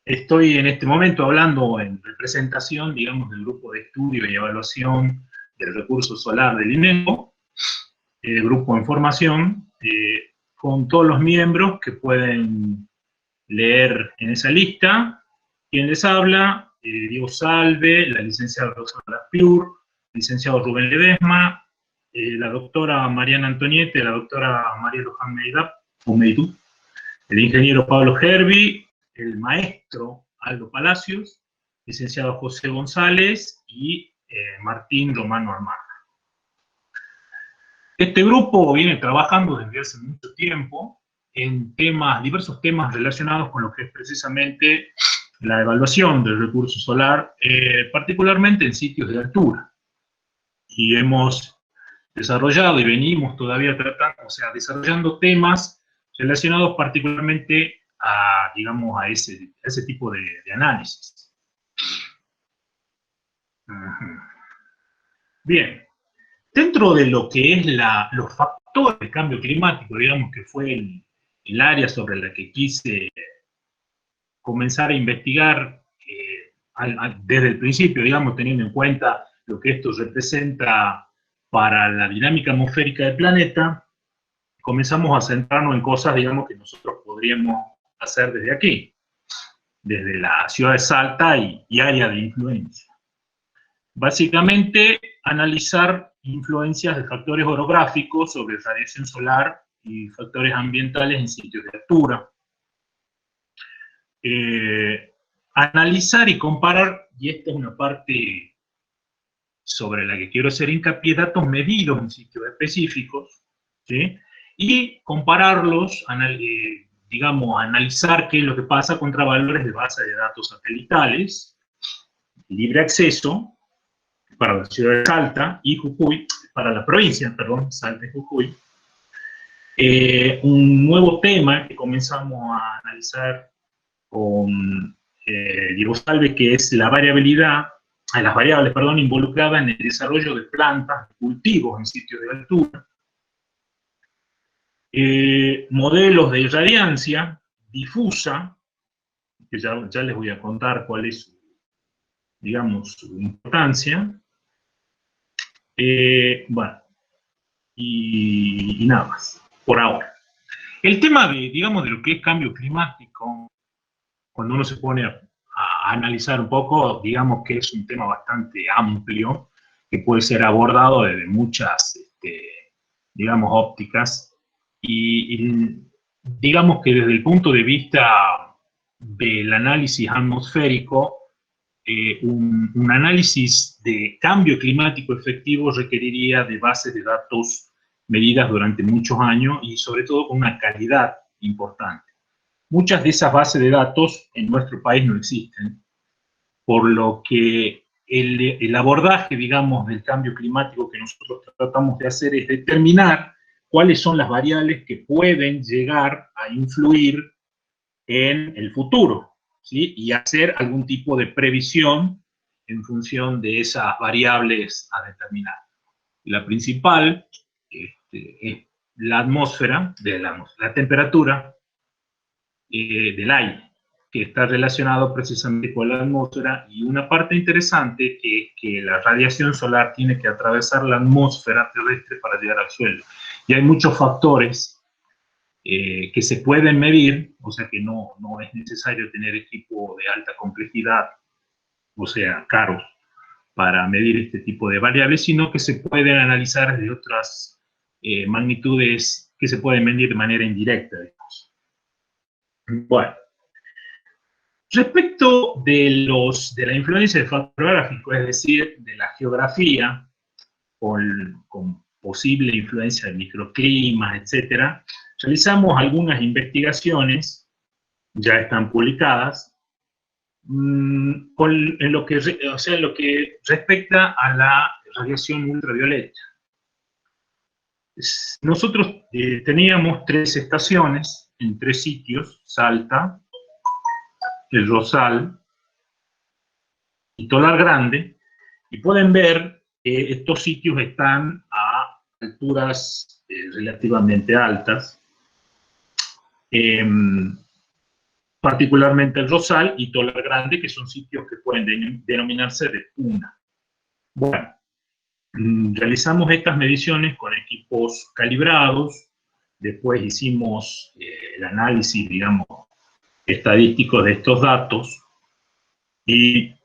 Estoy en este momento hablando en representación, digamos, del grupo de estudio y evaluación del recurso solar del INESCO, grupo en formación, con todos los miembros que pueden leer en esa lista. Quien les habla, Diego Salve, la licenciada Rosa Piur, licenciado Rubén Ledesma, la doctora Mariana Antoniete, la doctora María Luján Meidú, el ingeniero Pablo Herbi, el maestro Aldo Palacios, licenciado José González y Martín Romano Armada. Este grupo viene trabajando desde hace mucho tiempo en diversos temas relacionados con lo que es precisamente la evaluación del recurso solar, particularmente en sitios de altura. Y hemos desarrollado y venimos todavía tratando, o sea, desarrollando temas relacionados particularmente a, digamos, a ese tipo de análisis. Bien, dentro de lo que es los factores de cambio climático, digamos que fue el área sobre la que quise comenzar a investigar desde el principio, digamos, teniendo en cuenta lo que esto representa para la dinámica atmosférica del planeta, comenzamos a centrarnos en cosas, digamos, que nosotros podríamos hacer desde aquí, desde la ciudad de Salta y área de influencia. Básicamente, analizar influencias de factores orográficos sobre radiación solar y factores ambientales en sitios de altura. Analizar y comparar, y esta es una parte sobre la que quiero hacer hincapié, datos medidos en sitios específicos, ¿sí? Y compararlos, digamos, analizar qué es lo que pasa contra valores de base de datos satelitales, libre acceso, para la ciudad de Salta y Jujuy, para la provincia, perdón, Salta y Jujuy. Un nuevo tema que comenzamos a analizar con Diego Salve, que es la variabilidad, las variables, perdón, involucradas en el desarrollo de plantas, cultivos en sitios de altura. Modelos de irradiancia difusa, que ya les voy a contar cuál es, digamos, su importancia. Bueno, y nada más, por ahora. El tema digamos, de lo que es cambio climático, cuando uno se pone a analizar un poco, digamos que es un tema bastante amplio, que puede ser abordado desde muchas, digamos, ópticas, y digamos que desde el punto de vista del análisis atmosférico, un análisis de cambio climático efectivo requeriría de bases de datos medidas durante muchos años y sobre todo con una calidad importante. Muchas de esas bases de datos en nuestro país no existen, por lo que el abordaje, digamos, del cambio climático que nosotros tratamos de hacer es determinar cuáles son las variables que pueden llegar a influir en el futuro, ¿sí? Y hacer algún tipo de previsión en función de esas variables a determinar. La principal es la atmósfera, la temperatura del aire, que está relacionado precisamente con la atmósfera, y una parte interesante que es que la radiación solar tiene que atravesar la atmósfera terrestre para llegar al suelo. Y hay muchos factores que se pueden medir, o sea que no es necesario tener equipo de alta complejidad, o sea, caros, para medir este tipo de variables, sino que se pueden analizar desde otras magnitudes que se pueden medir de manera indirecta, digamos. Bueno, respecto de la influencia del factor orográfico, es decir, de la geografía, con posible influencia de microclimas, etcétera, realizamos algunas investigaciones, ya están publicadas, en lo que respecta a la radiación ultravioleta. Nosotros teníamos 3 estaciones en 3 sitios: Salta, El Rosal y Tolar Grande, y pueden ver que estos sitios están a alturas relativamente altas. particularmente el Rosal y Tolar Grande, que son sitios que pueden denominarse de puna. Bueno, realizamos estas mediciones con equipos calibrados, después hicimos el análisis, digamos, estadístico de estos datos y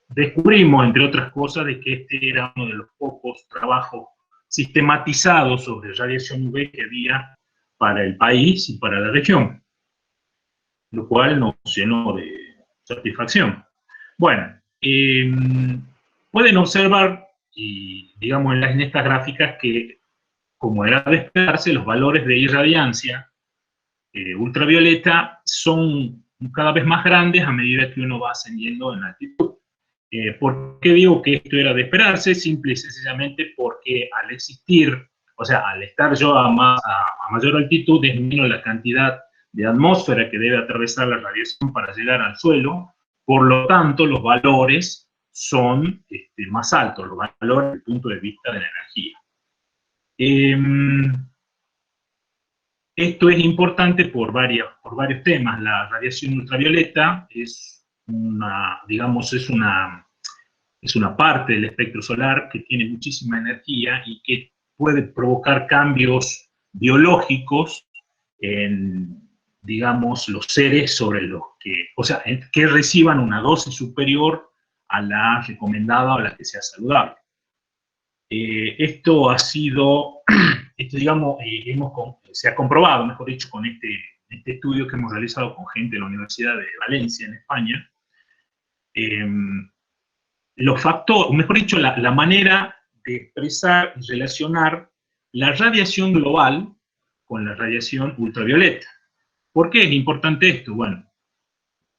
descubrimos, entre otras cosas, de que este era uno de los pocos trabajos sistematizados sobre radiación UV que había para el país y para la región, lo cual nos llenó de satisfacción. Bueno, pueden observar, y, digamos, en estas gráficas que, como era de esperarse, los valores de irradiancia ultravioleta son cada vez más grandes a medida que uno va ascendiendo en altitud. ¿Por qué digo que esto era de esperarse? Simple y sencillamente porque al existir, o sea, al estar yo a mayor altitud, es menos la cantidad de atmósfera que debe atravesar la radiación para llegar al suelo, por lo tanto, los valores son más altos, los valores desde el punto de vista de la energía. Esto es importante por varios temas. La radiación ultravioleta es una, digamos, es una parte del espectro solar que tiene muchísima energía y que puede provocar cambios biológicos en, digamos, los seres sobre los que, o sea, que reciban una dosis superior a la recomendada o la que sea saludable. Esto ha sido, digamos, se ha comprobado, mejor dicho, con este estudio que hemos realizado con gente de la Universidad de Valencia, en España. Los factores, mejor dicho, la manera de expresar y relacionar la radiación global con la radiación ultravioleta. ¿Por qué es importante esto? Bueno,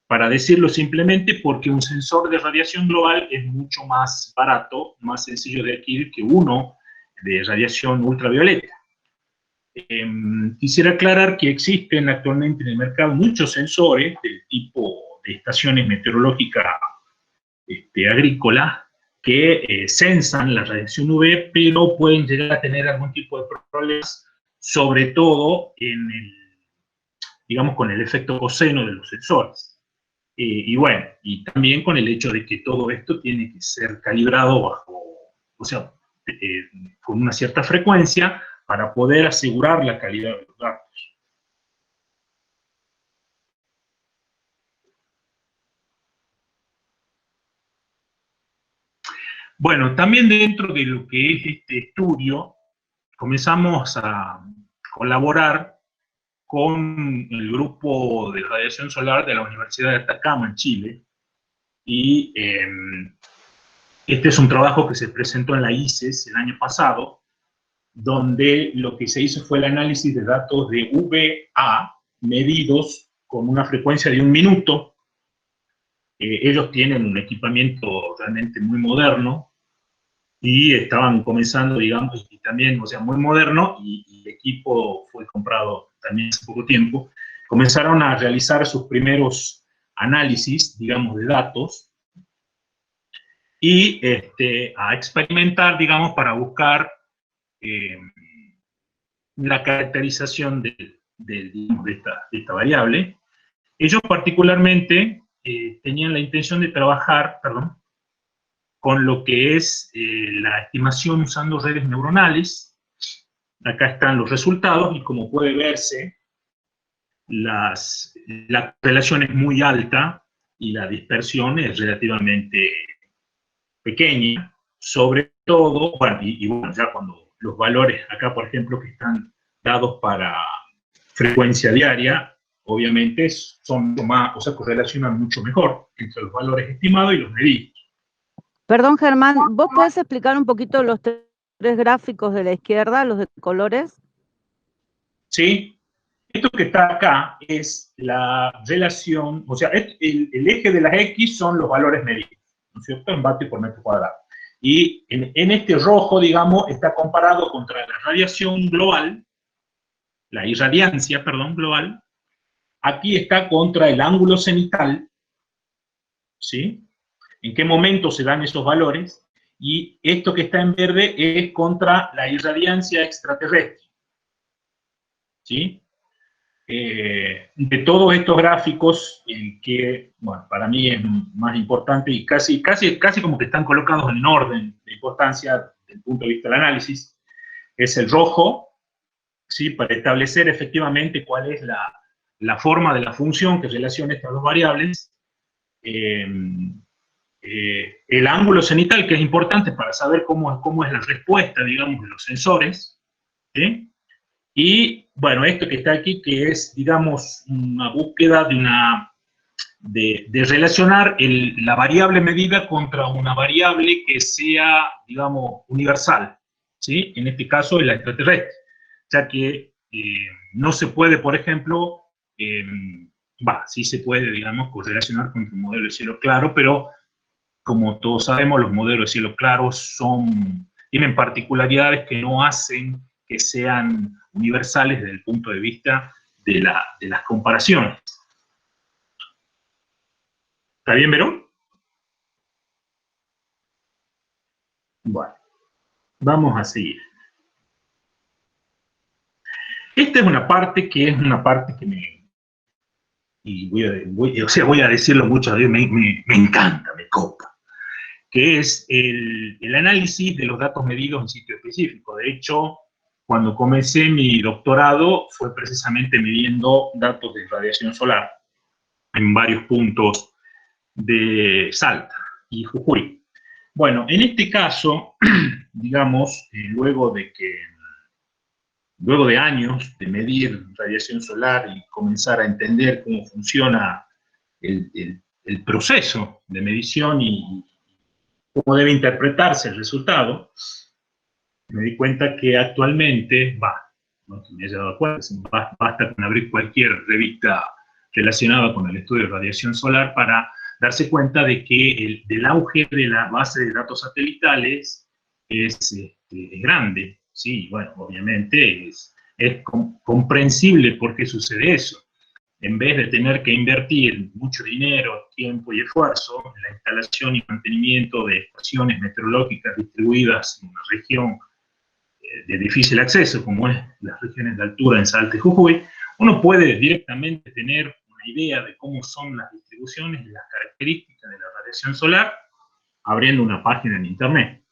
para decirlo simplemente, porque un sensor de radiación global es mucho más barato, más sencillo de adquirir que uno de radiación ultravioleta. Quisiera aclarar que existen actualmente en el mercado muchos sensores del tipo de estaciones meteorológicas agrícolas que sensan la radiación UV, pero pueden llegar a tener algún tipo de problemas, sobre todo en digamos, con el efecto coseno de los sensores. Y bueno, y también con el hecho de que todo esto tiene que ser calibrado bajo, o sea, con una cierta frecuencia para poder asegurar la calidad de los datos. Bueno, también dentro de lo que es este estudio, comenzamos a colaborar con el grupo de radiación solar de la Universidad de Atacama, en Chile, y este es un trabajo que se presentó en la ICES el año pasado, donde lo que se hizo fue el análisis de datos de VA medidos con una frecuencia de 1 minuto. Ellos tienen un equipamiento realmente muy moderno y estaban comenzando, digamos, y también, o sea, muy moderno, y el equipo fue comprado también hace poco tiempo. Comenzaron a realizar sus primeros análisis, digamos, de datos, y a experimentar, digamos, para buscar la caracterización digamos, de esta variable. Ellos particularmente tenían la intención de trabajar, con lo que es la estimación usando redes neuronales. Acá están los resultados, y como puede verse, la relación es muy alta y la dispersión es relativamente pequeña, sobre todo, bueno, y bueno, ya cuando los valores acá, por ejemplo, que están dados para frecuencia diaria, obviamente son más, o sea, correlacionan mucho mejor entre los valores estimados y los medidos. Perdón, Germán, ¿vos podés explicar un poquito los tres gráficos de la izquierda, los de colores? Sí, esto que está acá es la relación, o sea, el eje de las X son los valores medidos, ¿no es cierto?, en vatios por metro cuadrado. Y en este rojo, digamos, está comparado contra la radiación global, la irradiancia, perdón, global. Aquí está contra el ángulo cenital, ¿sí? ¿En qué momento se dan esos valores? Y esto que está en verde es contra la irradiancia extraterrestre, ¿sí? de todos estos gráficos, el que, bueno, para mí es más importante y casi como que están colocados en orden de importancia desde el punto de vista del análisis, es el rojo, ¿sí? Para establecer efectivamente cuál es la forma de la función que relaciona estas dos variables. El ángulo cenital, que es importante para saber cómo es la respuesta, digamos, de los sensores, ¿sí? Y, bueno, esto que está aquí, que es, digamos, una búsqueda de relacionar la variable medida contra una variable que sea, digamos, universal, ¿sí? En este caso, la extraterrestre, ya que no se puede, por ejemplo, sí se puede, digamos, correlacionar con un modelo de cielo claro, pero como todos sabemos, los modelos de cielo claro tienen particularidades que no hacen que sean universales desde el punto de vista de las comparaciones. ¿Está bien, Verón? Bueno, vamos a seguir. Esta es una parte que me... Y voy a decirlo muchas veces, me encanta, me copa, que es el análisis de los datos medidos en sitio específico. De hecho, cuando comencé mi doctorado fue precisamente midiendo datos de radiación solar en varios puntos de Salta y Jujuy. Bueno, en este caso, digamos, luego de años de medir radiación solar y comenzar a entender cómo funciona el proceso de medición y cómo debe interpretarse el resultado, me di cuenta que actualmente, no me haya dado cuenta, basta con abrir cualquier revista relacionada con el estudio de radiación solar para darse cuenta de que del auge de la base de datos satelitales es grande. Sí, bueno, obviamente es comprensible por qué sucede eso. En vez de tener que invertir mucho dinero, tiempo y esfuerzo en la instalación y mantenimiento de estaciones meteorológicas distribuidas en una región de difícil acceso, como es las regiones de altura en Salta y Jujuy, uno puede directamente tener una idea de cómo son las distribuciones y las características de la radiación solar abriendo una página en Internet.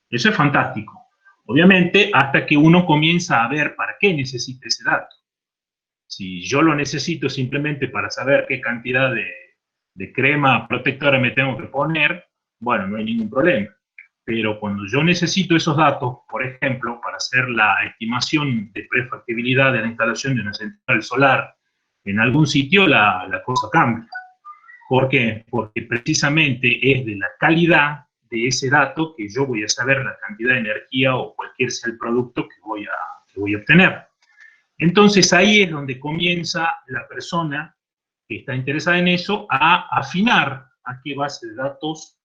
Eso es fantástico. Obviamente, hasta que uno comienza a ver para qué necesita ese dato. Si yo lo necesito simplemente para saber qué cantidad de crema protectora me tengo que poner, bueno, no hay ningún problema. Pero cuando yo necesito esos datos, por ejemplo, para hacer la estimación de prefactibilidad de la instalación de una central solar en algún sitio, la cosa cambia. ¿Por qué? Porque precisamente es de la calidad de ese dato que yo voy a saber la cantidad de energía o cualquier sea el producto que voy a obtener. Entonces ahí es donde comienza la persona que está interesada en eso a afinar a qué base de datos,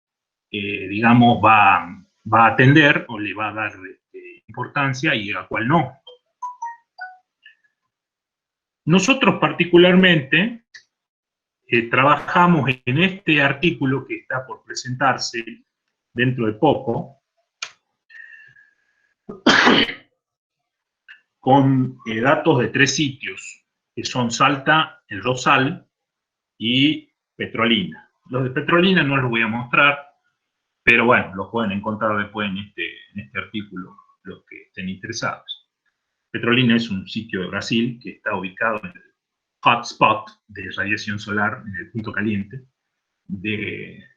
digamos, va a atender o le va a dar importancia y a cuál no. Nosotros particularmente trabajamos en este artículo que está por presentarse dentro de poco, con datos de 3 sitios, que son Salta, El Rosal y Petrolina. Los de Petrolina no los voy a mostrar, pero bueno, los pueden encontrar después en este artículo, los que estén interesados. Petrolina es un sitio de Brasil que está ubicado en el hotspot de radiación solar, en el punto caliente,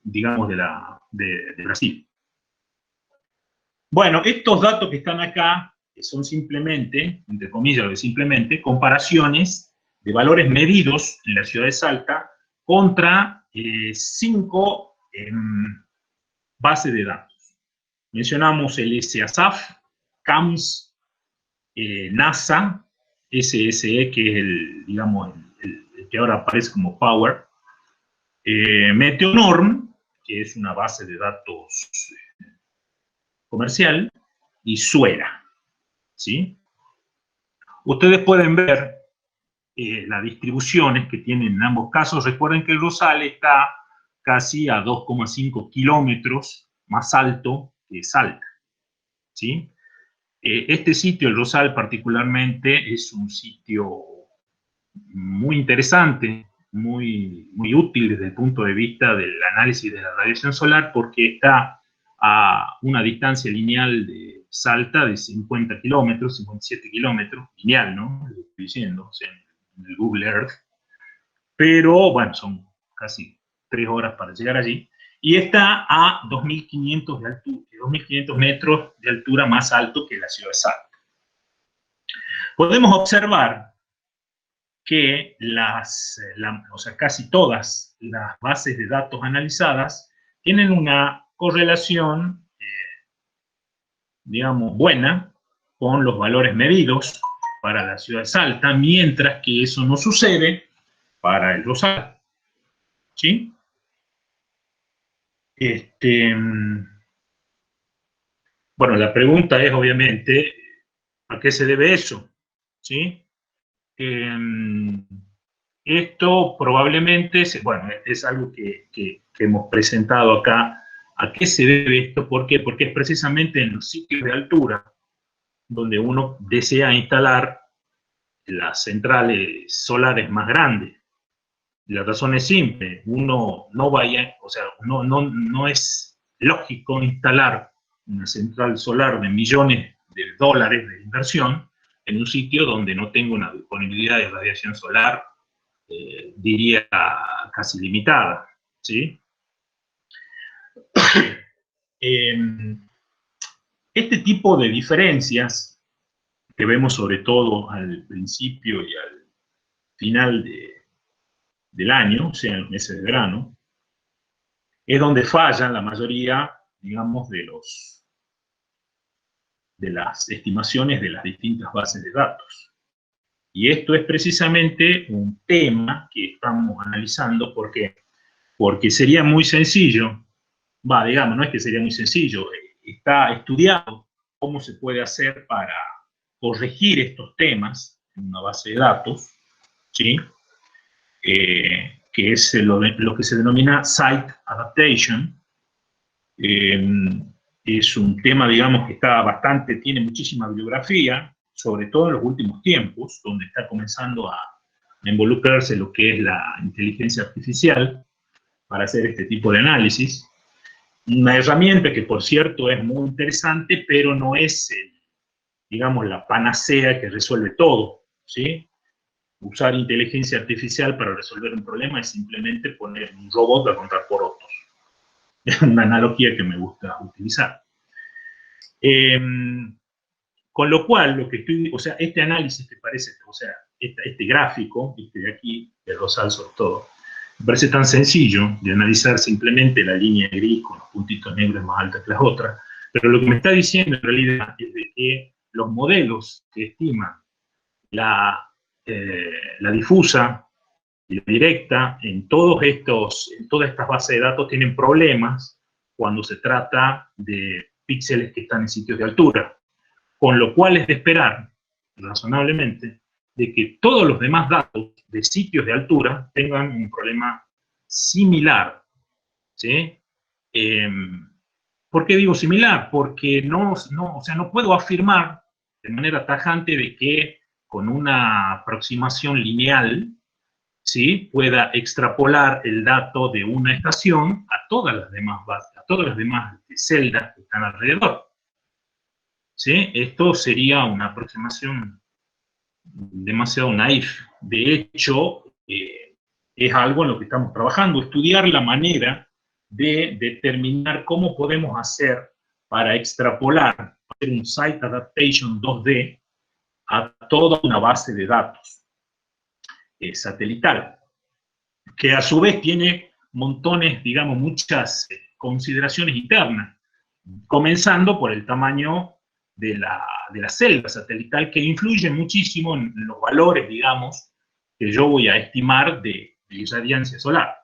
digamos, de Brasil. Bueno, estos datos que están acá son simplemente, entre comillas, comparaciones de valores medidos en la ciudad de Salta contra 5 bases de datos. Mencionamos el SASAF, CAMS, NASA, SSE, que es el que ahora aparece como Power, Meteonorm, que es una base de datos comercial, y Suera, ¿sí? Ustedes pueden ver las distribuciones que tienen en ambos casos. Recuerden que el Rosal está casi a 2,5 kilómetros más alto que Salta, ¿sí? Este sitio, el Rosal particularmente, es un sitio muy interesante, muy útil desde el punto de vista del análisis de la radiación solar, porque está a una distancia lineal de Salta de 50 kilómetros, 57 kilómetros, lineal, ¿no? Lo estoy diciendo, o sea, en el Google Earth. Pero, bueno, son casi 3 horas para llegar allí. Y está a 2.500 de altura, 2.500 metros de altura más alto que la ciudad de Salta. Podemos observar que o sea, casi todas las bases de datos analizadas tienen una correlación, digamos, buena con los valores medidos para la ciudad de Salta, mientras que eso no sucede para el Rosario. ¿Sí? Bueno, la pregunta es, obviamente, ¿a qué se debe eso? ¿Sí? Esto probablemente, bueno, es algo que hemos presentado acá. ¿A qué se debe esto? ¿Por qué? Porque es precisamente en los sitios de altura donde uno desea instalar las centrales solares más grandes. La razón es simple, uno no vaya, o sea, no es lógico instalar una central solar de millones de dólares de inversión en un sitio donde no tengo una disponibilidad de radiación solar, diría, casi limitada, ¿sí? Este tipo de diferencias que vemos sobre todo al principio y al final del año, o sea, en los meses de verano, es donde fallan la mayoría, digamos, de las estimaciones de las distintas bases de datos. Y esto es precisamente un tema que estamos analizando porque sería muy sencillo, digamos, no es que sería muy sencillo, está estudiado cómo se puede hacer para corregir estos temas en una base de datos, ¿sí? Que es lo que se denomina site adaptation. Es un tema, digamos, que tiene muchísima bibliografía, sobre todo en los últimos tiempos, donde está comenzando a involucrarse lo que es la inteligencia artificial para hacer este tipo de análisis. Una herramienta que, por cierto, es muy interesante, pero no es, digamos, la panacea que resuelve todo, ¿sí? Usar inteligencia artificial para resolver un problema es simplemente poner un robot a contar por otros. Es una analogía que me gusta utilizar. Con lo cual, o sea, este análisis que parece, o sea, este gráfico, de aquí, de Rosal sobre todo, me parece tan sencillo de analizar simplemente la línea gris con los puntitos negros más alta que las otras, pero lo que me está diciendo en realidad es de que los modelos que estiman la difusa y la directa en todas estas bases de datos tienen problemas cuando se trata de píxeles que están en sitios de altura, con lo cual es de esperar, razonablemente, de que todos los demás datos de sitios de altura tengan un problema similar, ¿sí? ¿Por qué digo similar? Porque o sea, no puedo afirmar de manera tajante de que con una aproximación lineal, ¿sí?, pueda extrapolar el dato de una estación a todas las demás celdas que están alrededor. ¿Sí? Esto sería una aproximación demasiado naif. De hecho, es algo en lo que estamos trabajando, estudiar la manera de determinar cómo podemos hacer para extrapolar, hacer un site adaptation 2D a toda una base de datos satelital, que a su vez tiene montones, digamos, muchas consideraciones internas, comenzando por el tamaño de la celda satelital, que influye muchísimo en los valores, digamos, que yo voy a estimar de irradiancia solar.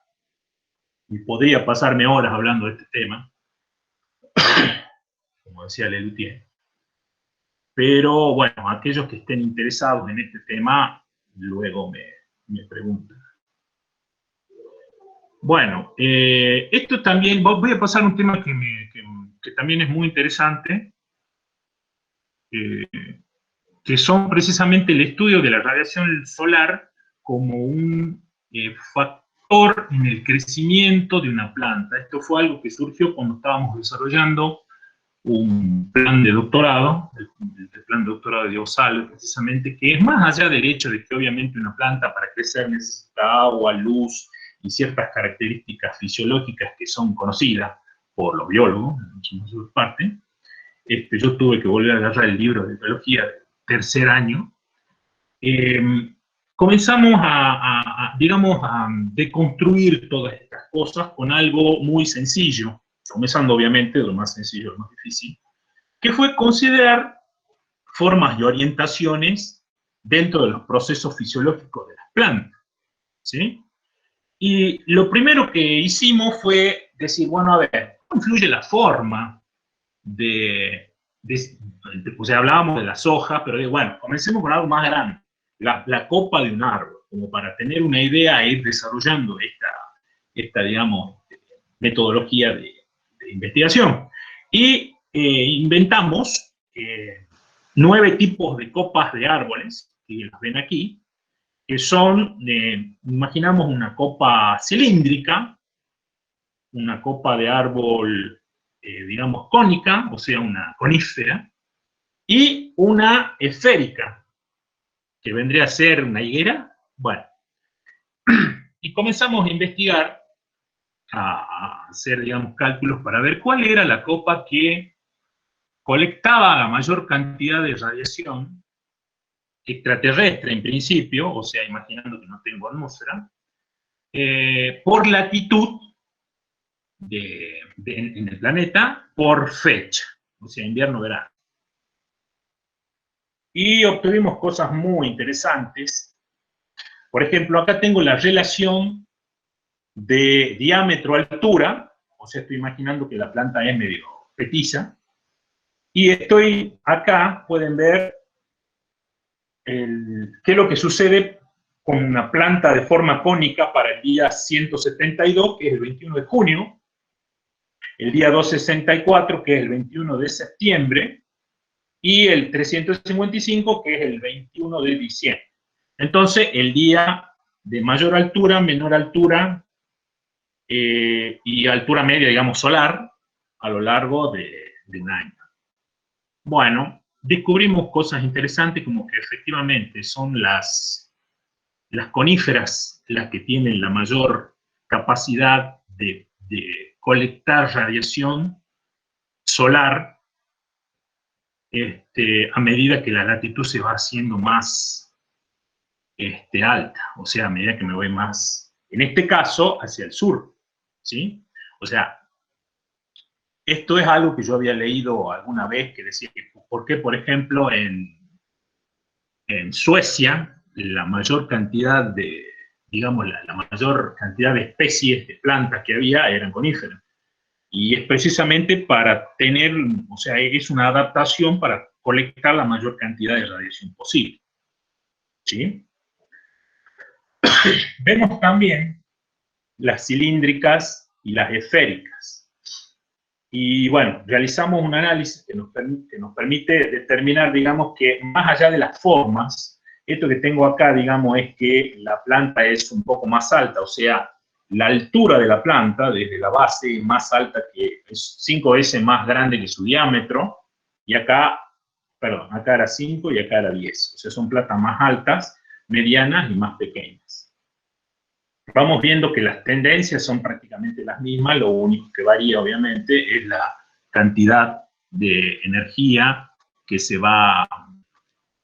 Y podría pasarme horas hablando de este tema, como decía Lelutier. Pero bueno, aquellos que estén interesados en este tema, luego me preguntan. Bueno, esto también, voy a pasar un tema que también es muy interesante, que son precisamente el estudio de la radiación solar como un factor en el crecimiento de una planta. Esto fue algo que surgió cuando estábamos desarrollando un plan de doctorado, el plan de doctorado de Diego Salve, precisamente, que es más allá del hecho de que obviamente una planta para crecer necesita agua, luz y ciertas características fisiológicas que son conocidas por los biólogos, en su mayor parte. Yo tuve que volver a agarrar el libro de biología del tercer año. Comenzamos digamos, a deconstruir todas estas cosas con algo muy sencillo, comenzando obviamente de lo más sencillo a lo más difícil, que fue considerar formas y orientaciones dentro de los procesos fisiológicos de las plantas, ¿sí? Y lo primero que hicimos fue decir, bueno, a ver, ¿cómo influye la forma o sea, hablábamos de las hojas, pero bueno, comencemos con algo más grande, la copa de un árbol, como para tener una idea e ir desarrollando esta digamos, metodología de investigación. Y inventamos 9 tipos de copas de árboles, que las ven aquí, que son, imaginamos una copa cilíndrica, una copa de árbol, digamos, cónica, o sea, una conífera, y una esférica, que vendría a ser una higuera. Bueno, y comenzamos a investigar, a hacer, digamos, cálculos para ver cuál era la copa que colectaba la mayor cantidad de radiación extraterrestre en principio, o sea, imaginando que no tengo atmósfera, por latitud en el planeta, por fecha, o sea, invierno-verano. Y obtuvimos cosas muy interesantes. Por ejemplo, acá tengo la relación de diámetro-altura, o sea, estoy imaginando que la planta es medio petiza, y estoy acá, pueden ver qué es lo que sucede con una planta de forma cónica para el día 172, que es el 21 de junio, el día 264, que es el 21 de septiembre, y el 355, que es el 21 de diciembre. Entonces, el día de mayor altura, menor altura y altura media, digamos, solar, a lo largo de un año. Bueno, descubrimos cosas interesantes como que efectivamente son las coníferas las que tienen la mayor capacidad de colectar radiación solar a medida que la latitud se va haciendo más alta, o sea, a medida que me voy más, en este caso, hacia el sur, ¿sí? O sea, esto es algo que yo había leído alguna vez, que decía que, ¿por qué, por ejemplo, en Suecia, la mayor cantidad de, digamos, la mayor cantidad de especies de plantas que había eran coníferas? Y es precisamente para tener, o sea, es una adaptación para colectar la mayor cantidad de radiación posible, ¿sí? Vemos también las cilíndricas y las esféricas. Y bueno, realizamos un análisis que nos permite determinar, digamos, que más allá de las formas, esto que tengo acá, digamos, es que la planta es un poco más alta, o sea, la altura de la planta, desde la base más alta, que es 5 veces más grande que su diámetro, y acá, perdón, acá era 5 y acá era 10. O sea, son plantas más altas, medianas y más pequeñas. Vamos viendo que las tendencias son prácticamente las mismas, lo único que varía, obviamente, es la cantidad de energía que se va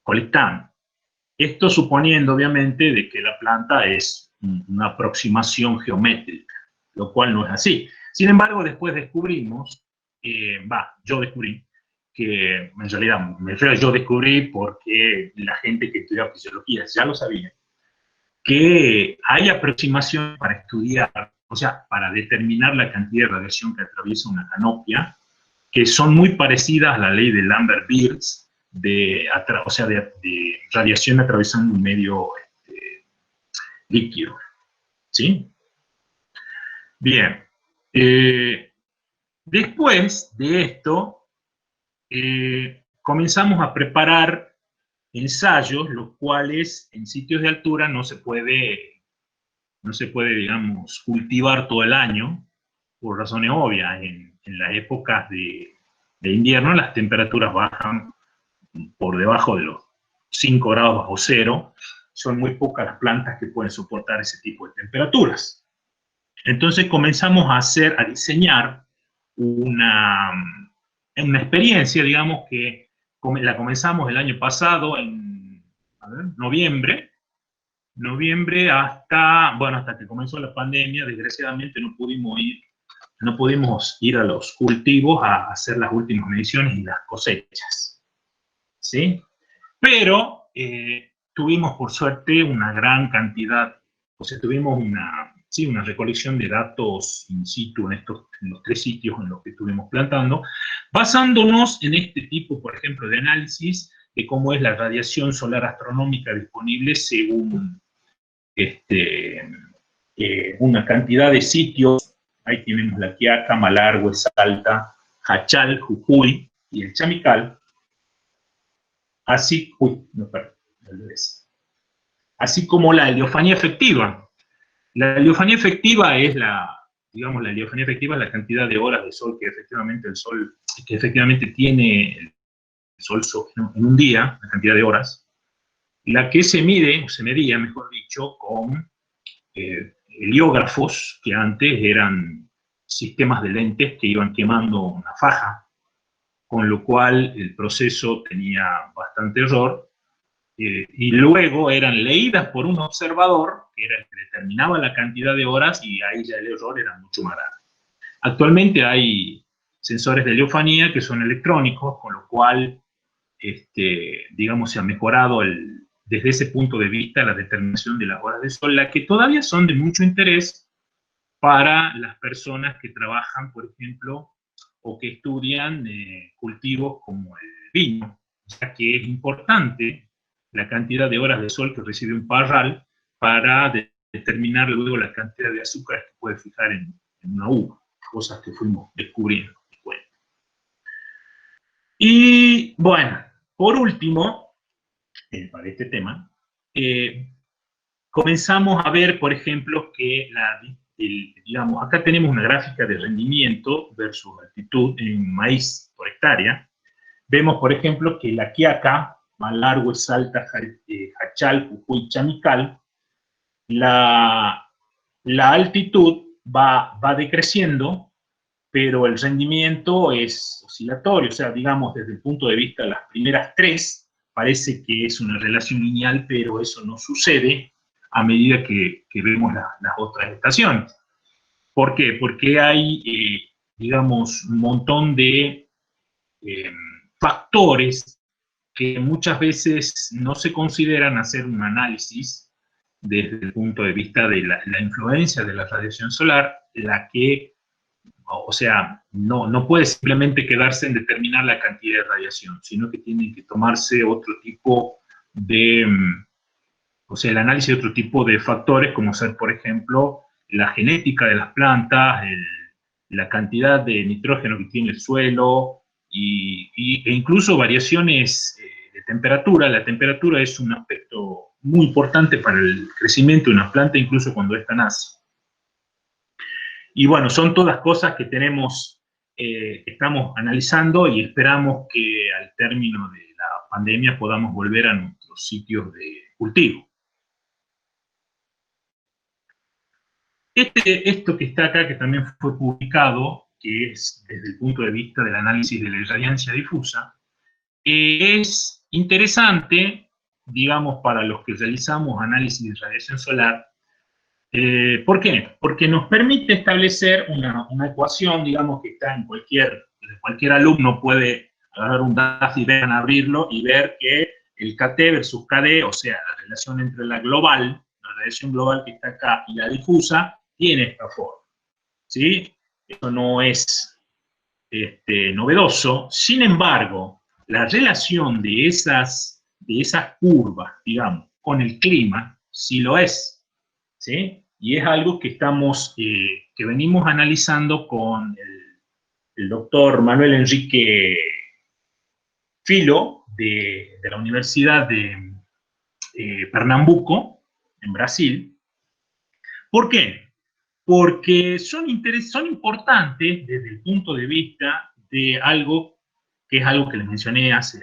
colectando. Esto suponiendo, obviamente, de que la planta es una aproximación geométrica, lo cual no es así. Sin embargo, después descubrimos, yo descubrí, que en realidad, yo descubrí porque la gente que estudia fisiología ya lo sabía, que hay aproximación para estudiar, o sea, para determinar la cantidad de radiación que atraviesa una canopia, que son muy parecidas a la ley de Lambert-Beers, o sea, de radiación atravesando un medio líquido, ¿sí? Bien. Después de esto, comenzamos a preparar ensayos, los cuales en sitios de altura no se puede, digamos, cultivar todo el año, por razones obvias. En las épocas de invierno las temperaturas bajan por debajo de los 5 grados bajo cero. Son muy pocas las plantas que pueden soportar ese tipo de temperaturas. Entonces comenzamos a diseñar una experiencia, digamos, que la comenzamos el año pasado, en noviembre hasta que comenzó la pandemia. Desgraciadamente no pudimos ir a los cultivos a hacer las últimas mediciones y las cosechas, ¿sí? Pero tuvimos, por suerte, una gran cantidad, o sea, tuvimos una recolección de datos in situ en los 3 sitios en los que estuvimos plantando, basándonos en este tipo, por ejemplo, de análisis de cómo es la radiación solar astronómica disponible según una cantidad de sitios. Ahí tenemos La Quiaca, Malargüe, Salta, Jachal, Jujuy y el Chamical. Así como la heliofanía efectiva. La heliofanía efectiva es la cantidad de horas de sol que efectivamente tiene el sol en un día, la cantidad de horas, la que se medía, mejor dicho, con heliógrafos, que antes eran sistemas de lentes que iban quemando una faja, con lo cual el proceso tenía bastante error, y luego eran leídas por un observador, que era el que determinaba la cantidad de horas, y ahí ya el error era mucho más grande. Actualmente hay sensores de heliofanía que son electrónicos, con lo cual, digamos, se ha mejorado desde ese punto de vista la determinación de las horas de sol, las que todavía son de mucho interés para las personas que trabajan, por ejemplo, o que estudian cultivos como el vino, ya que es importante la cantidad de horas de sol que recibe un parral para determinar luego la cantidad de azúcar que puede fijar en una uva, cosas que fuimos descubriendo. Bueno. Y bueno, por último, para este tema, comenzamos a ver, por ejemplo, que digamos, acá tenemos una gráfica de rendimiento versus altitud en maíz por hectárea. Vemos, por ejemplo, que La Quiaca, Malargüe, Salta, Jachal, Jujuy, Chamical, la altitud va decreciendo, pero el rendimiento es oscilatorio. O sea, digamos, desde el punto de vista de las primeras 3, parece que es una relación lineal, pero eso no sucede a medida que vemos las otras estaciones. ¿Por qué? Porque hay, digamos, un montón de factores que muchas veces no se consideran hacer un análisis desde el punto de vista de la influencia de la radiación solar, la que, o sea, no puede simplemente quedarse en determinar la cantidad de radiación, sino que tiene que tomarse otro tipo de, o sea, el análisis de otro tipo de factores, como ser, por ejemplo, la genética de las plantas, la cantidad de nitrógeno que tiene el suelo, e incluso variaciones de temperatura. La temperatura es un aspecto muy importante para el crecimiento de una planta, incluso cuando esta nace. Y bueno, son todas cosas que estamos analizando, y esperamos que al término de la pandemia podamos volver a nuestros sitios de cultivo. Esto que está acá, que también fue publicado, que es desde el punto de vista del análisis de la irradiancia difusa, es interesante, digamos, para los que realizamos análisis de radiación solar. ¿Por qué? Porque nos permite establecer una ecuación, digamos, que está cualquier alumno puede agarrar un DAF y abrirlo y ver que el KT versus KD, o sea, la relación entre la radiación global que está acá y la difusa, tiene esta forma, ¿sí? Eso no es novedoso. Sin embargo, la relación de esas curvas, digamos, con el clima, sí lo es, ¿sí? Y es algo que que venimos analizando con el doctor Manuel Enrique Filo, de la Universidad de Pernambuco, en Brasil. ¿Por qué? Porque son importantes desde el punto de vista de algo que es algo que les mencioné hace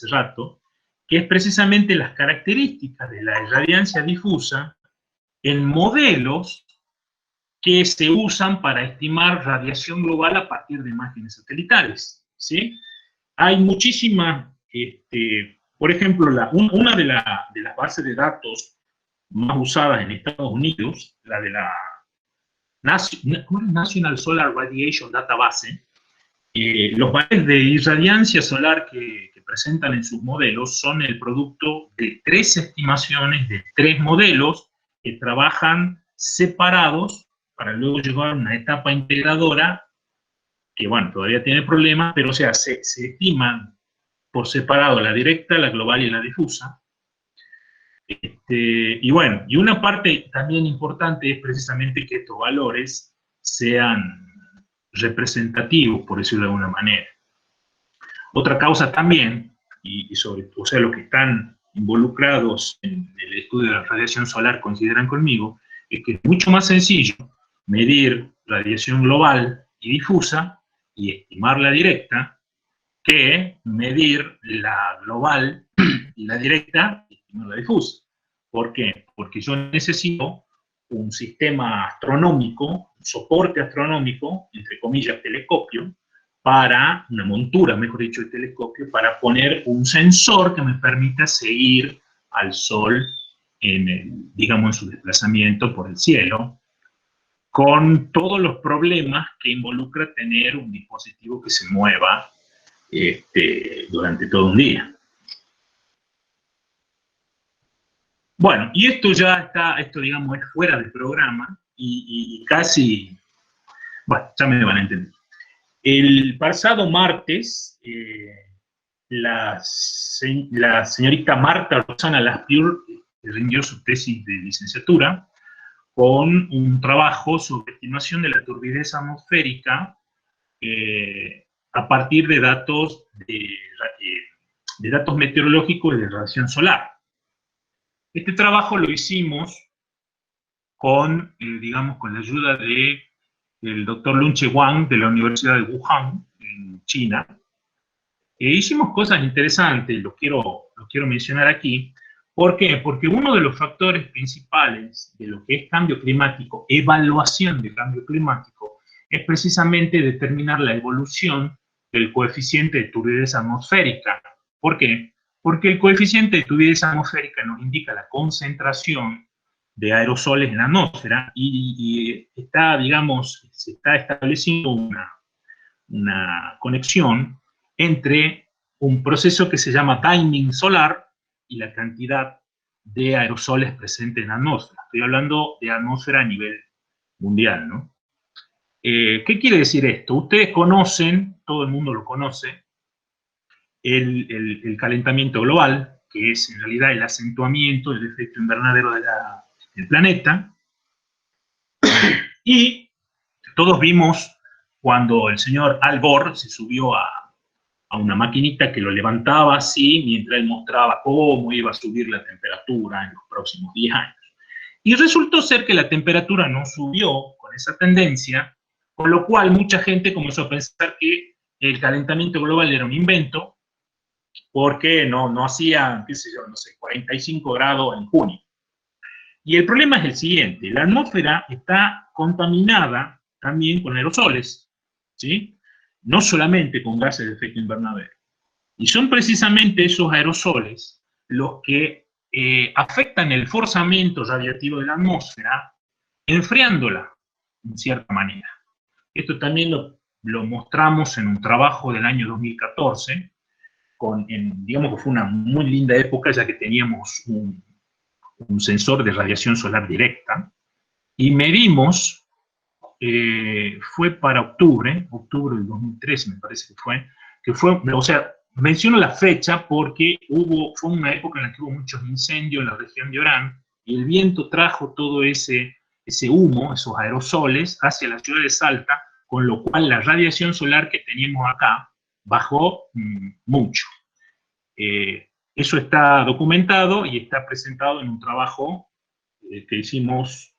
rato, que es precisamente las características de la irradiancia difusa en modelos que se usan para estimar radiación global a partir de imágenes satelitales, ¿sí? Hay muchísimas, por ejemplo, una de las bases de datos más usadas en Estados Unidos, la de la National Solar Radiation Database, los valores de irradiancia solar que presentan en sus modelos son el producto de 3 estimaciones de 3 modelos que trabajan separados para luego llegar a una etapa integradora que, bueno, todavía tiene problemas, pero o sea, se estiman por separado la directa, la global y la difusa. Y bueno, y una parte también importante es precisamente que estos valores sean representativos, por decirlo de alguna manera. Otra causa también, y sobre, o sea, los que están involucrados en el estudio de la radiación solar consideran conmigo, es que es mucho más sencillo medir radiación global y difusa y estimar la directa que medir la global y la directa y estimar la difusa. ¿Por qué? Porque yo necesito un sistema astronómico, un soporte astronómico, entre comillas, telescopio, para, una montura, mejor dicho, de telescopio, para poner un sensor que me permita seguir al Sol digamos, en su desplazamiento por el cielo, con todos los problemas que involucra tener un dispositivo que se mueva durante todo un día. Bueno, y esto ya está, digamos, es fuera del programa y casi, bueno, ya me van a entender. El pasado martes, la señorita Marta Rosana Laspiur rindió su tesis de licenciatura con un trabajo sobre estimación de la turbidez atmosférica a partir de datos meteorológicos y de radiación solar. Este trabajo lo hicimos con, digamos, con la ayuda del doctor Lunche Wang de la Universidad de Wuhan, en China. Hicimos cosas interesantes, lo quiero mencionar aquí. ¿Por qué? Porque uno de los factores principales de lo que es cambio climático, evaluación de cambio climático, es precisamente determinar la evolución del coeficiente de turbidez atmosférica. ¿Por qué? Porque el coeficiente de turbidez atmosférica nos indica la concentración de aerosoles en la atmósfera y está, digamos, se está estableciendo una conexión entre un proceso que se llama timing solar y la cantidad de aerosoles presentes en la atmósfera. Estoy hablando de atmósfera a nivel mundial, ¿no? ¿Qué quiere decir esto? Ustedes conocen, todo el mundo lo conoce, el calentamiento global, que es en realidad el acentuamiento del efecto invernadero del planeta, y todos vimos cuando el señor Al Gore se subió a una maquinita que lo levantaba así, mientras él mostraba cómo iba a subir la temperatura en los próximos 10 años. Y resultó ser que la temperatura no subió con esa tendencia, con lo cual mucha gente comenzó a pensar que el calentamiento global era un invento, porque no hacía, qué sé yo, no sé, 45 grados en junio. Y el problema es el siguiente, la atmósfera está contaminada también con aerosoles, ¿sí? No solamente con gases de efecto invernadero. Y son precisamente esos aerosoles los que afectan el forzamiento radiativo de la atmósfera, enfriándola, en cierta manera. Esto también lo mostramos en un trabajo del año 2014, digamos que fue una muy linda época, ya que teníamos un sensor de radiación solar directa, y medimos, fue para octubre del 2013 me parece que fue, o sea, menciono la fecha porque fue una época en la que hubo muchos incendios en la región de Orán, y el viento trajo todo ese humo, esos aerosoles, hacia la ciudad de Salta, con lo cual la radiación solar que teníamos acá bajó mucho. eso está documentado y está presentado en un trabajo que hicimos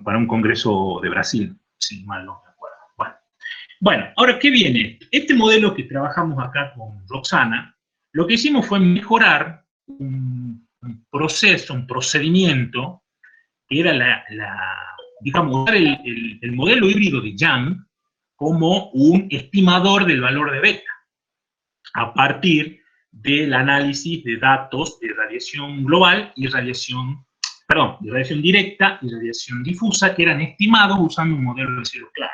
para un congreso de Brasil, si mal no me acuerdo. Bueno, ahora, ¿qué viene? Este modelo que trabajamos acá con Roxana, lo que hicimos fue mejorar un proceso, un procedimiento, que era digamos, usar el modelo híbrido de Young como un estimador del valor de beta, a partir del análisis de datos de radiación global y radiación, perdón, de radiación directa y radiación difusa, que eran estimados usando un modelo de cielo claro.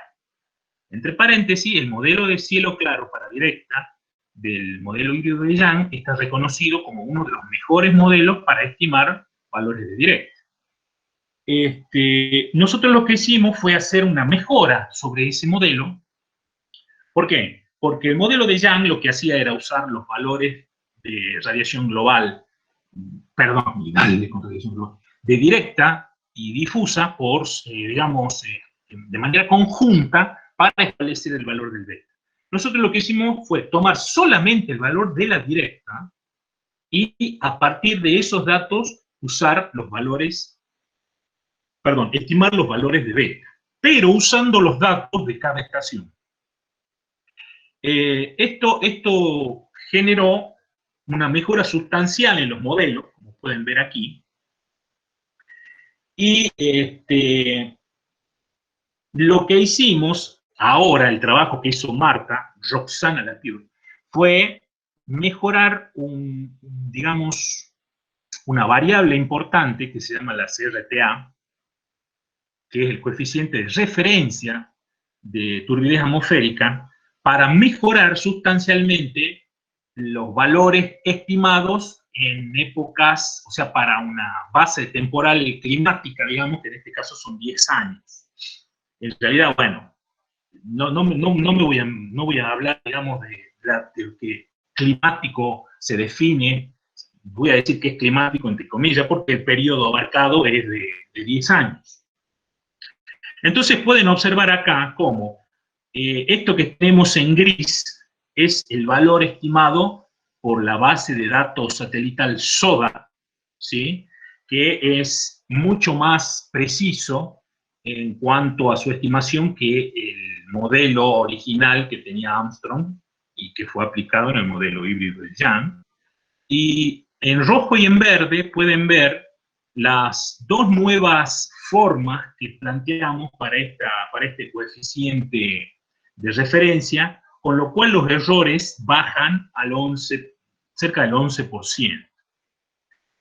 Entre paréntesis, el modelo de cielo claro para directa del modelo híbrido de Young está reconocido como uno de los mejores modelos para estimar valores de directa. Nosotros lo que hicimos fue hacer una mejora sobre ese modelo. ¿Por qué? Porque el modelo de Young lo que hacía era usar los valores de radiación global, perdón, de directa y difusa digamos, de manera conjunta para establecer el valor del beta. Nosotros lo que hicimos fue tomar solamente el valor de la directa y a partir de esos datos usar los valores, perdón, estimar los valores de beta, pero usando los datos de cada estación. Esto generó una mejora sustancial en los modelos, como pueden ver aquí, y lo que hicimos ahora, el trabajo que hizo Marta, Roxana Lapierre, fue mejorar digamos, una variable importante que se llama la CRTA, que es el coeficiente de referencia de turbidez atmosférica, para mejorar sustancialmente los valores estimados en épocas, o sea, para una base temporal climática, digamos, que en este caso son 10 años. En realidad, bueno, no voy a hablar, digamos, de lo que climático se define, voy a decir que es climático entre comillas, porque el periodo abarcado es de 10 años. Entonces pueden observar acá cómo esto que tenemos en gris es el valor estimado por la base de datos satelital SODA, ¿sí? Que es mucho más preciso en cuanto a su estimación que el modelo original que tenía Armstrong y que fue aplicado en el modelo híbrido de Young. Y en rojo y en verde pueden ver las dos nuevas formas que planteamos para este coeficiente de referencia, con lo cual los errores bajan al cerca del 11%.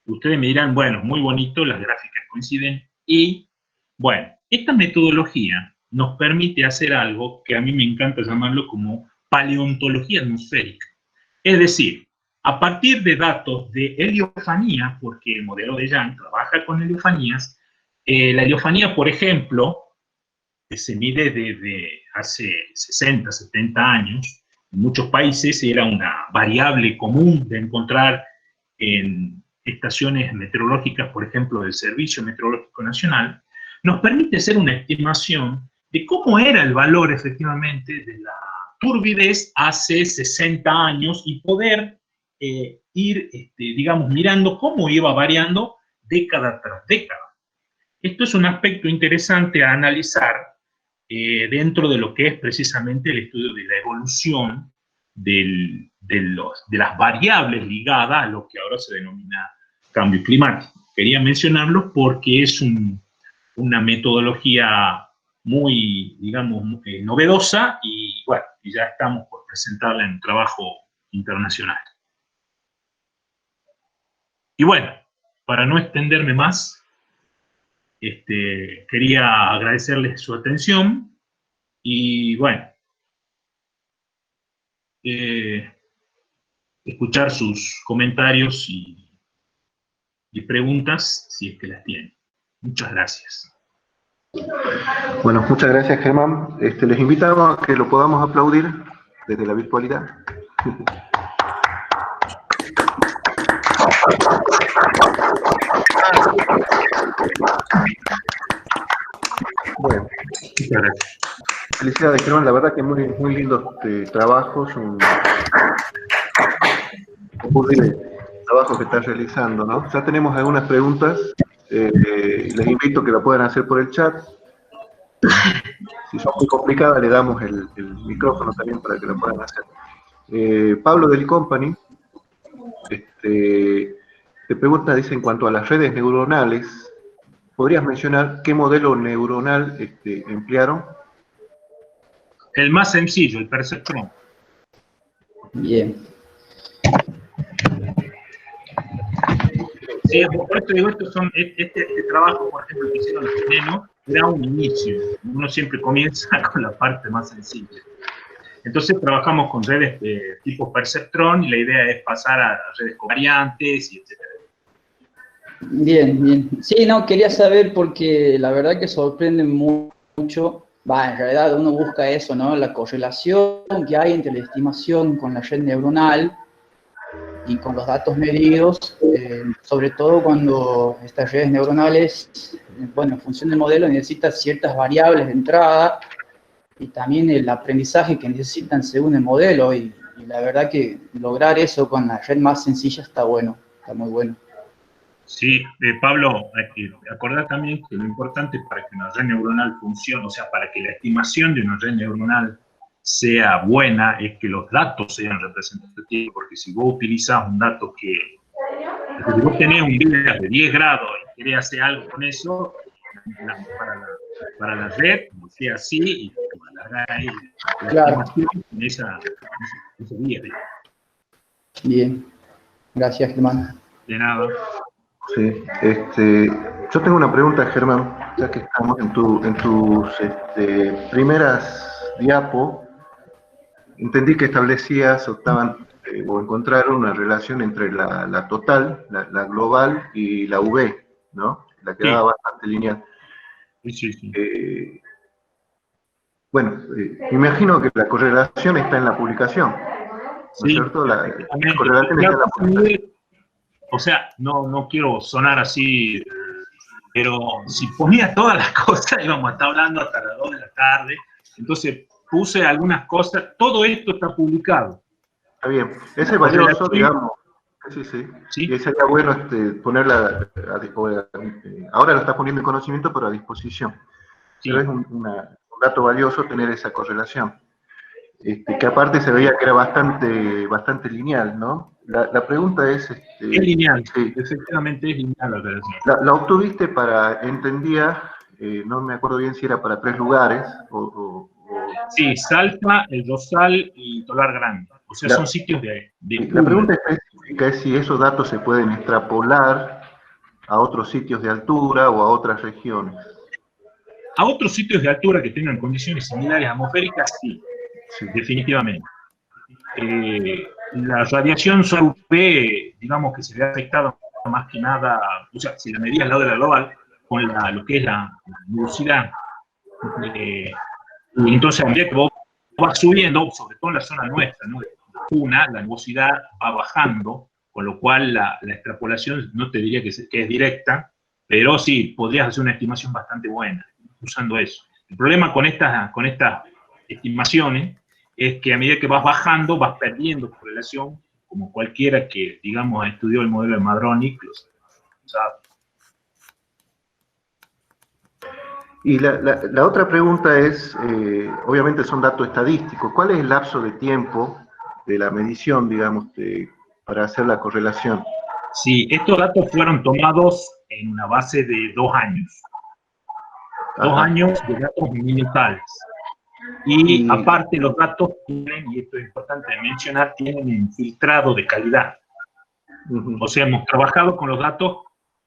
Ustedes me dirán, bueno, muy bonito, las gráficas coinciden, y bueno, esta metodología nos permite hacer algo que a mí me encanta llamarlo como paleontología atmosférica. Es decir, a partir de datos de heliofanía, porque el modelo de Young trabaja con heliofanías, la heliofanía, por ejemplo, que se mide desde hace 60, 70 años, en muchos países era una variable común de encontrar en estaciones meteorológicas, por ejemplo, del Servicio Meteorológico Nacional, nos permite hacer una estimación de cómo era el valor efectivamente de la turbidez hace 60 años y poder ir, digamos, mirando cómo iba variando década tras década. Esto es un aspecto interesante a analizar dentro de lo que es precisamente el estudio de la evolución de las variables ligadas a lo que ahora se denomina cambio climático. Quería mencionarlo porque es una metodología muy, digamos, novedosa y, bueno, y ya estamos por presentarla en un trabajo internacional. Y bueno, para no extenderme más, quería agradecerles su atención y, bueno, escuchar sus comentarios y preguntas si es que las tienen. Muchas gracias. Bueno, muchas gracias, Germán. Les invitamos a que lo podamos aplaudir desde la virtualidad. Bueno, felicidades, Germán. La verdad que muy lindo trabajo. difundir el trabajo que estás realizando, ¿no? Ya tenemos algunas preguntas, les invito a que la puedan hacer por el chat. Si son muy complicadas, le damos el micrófono también para que lo puedan hacer. Pablo del Company te pregunta, dice, en cuanto a las redes neuronales, ¿podrías mencionar qué modelo neuronal emplearon? El más sencillo, el perceptrón. Bien. Sí, por eso digo, este trabajo, por ejemplo, que hicieron los chilenos, era un inicio. Uno siempre comienza con la parte más sencilla. Entonces trabajamos con redes tipo perceptrón y la idea es pasar a redes covariantes y etcétera. Bien, bien. Sí, no, quería saber porque la verdad que sorprende mucho. En realidad uno busca eso, ¿no? La correlación que hay entre la estimación con la red neuronal y con los datos medidos, sobre todo cuando estas redes neuronales, bueno, en función del modelo, necesitan ciertas variables de entrada y también el aprendizaje que necesitan según el modelo. Y la verdad que lograr eso con la red más sencilla está bueno, está muy bueno. Sí, Pablo, acordar también que lo importante para que una red neuronal funcione, o sea, para que la estimación de una red neuronal sea buena, es que los datos sean representativos, porque si vos utilizás un dato que si vos tenés un video de 10 grados y querés hacer algo con eso, para la red, sea así, y alargar ahí la estimación en ese día. Bien, gracias, Germán. De nada. Sí, yo tengo una pregunta, Germán, ya que estamos en tus primeras diapos. Entendí que establecías o encontraron una relación entre la total, la global y la V, ¿no? La que daba bastante lineal. Sí. Bueno, me imagino que la correlación está en la publicación, ¿no es cierto? La correlación está en la publicación. O sea, no quiero sonar así, pero si ponía todas las cosas, íbamos a estar hablando hasta las 2 de la tarde. Entonces puse algunas cosas, todo esto está publicado. Está bien, ese es valioso, digamos. Sí. Y sería bueno ponerla, ahora lo estás poniendo en conocimiento, pero a disposición. Sí. Pero es un dato valioso tener esa correlación. Que aparte se veía que era bastante lineal, ¿no? La pregunta es... es lineal, sí. Efectivamente es lineal la relación. La obtuviste para, entendía, no me acuerdo bien si era para 3 lugares, Sí, Salta, El Rosal y Tolar Grande. O sea, son sitios de... La pregunta específica es si esos datos se pueden extrapolar a otros sitios de altura o a otras regiones. A otros sitios de altura que tengan condiciones similares atmosféricas, sí. Definitivamente. La radiación solar UV, digamos que se ve afectada más que nada, o sea, si la medida al lado de la global, con lo que es la nubosidad, y entonces a medida que vos vas subiendo, sobre todo en la zona nuestra, ¿no? La nubosidad va bajando, con lo cual la extrapolación no te diría que es directa, pero sí, podrías hacer una estimación bastante buena usando eso. El problema con estas estimaciones es que a medida que vas bajando, vas perdiendo correlación, como cualquiera que, digamos, estudió el modelo de Madronic, ¿sabes? Y la otra pregunta es, obviamente son datos estadísticos, ¿cuál es el lapso de tiempo de la medición, digamos, para hacer la correlación? Sí, estos datos fueron tomados en una base de 2 años. 2 años de datos minutales. Y aparte los datos tienen, y esto es importante mencionar, tienen un filtrado de calidad. O sea, hemos trabajado con los datos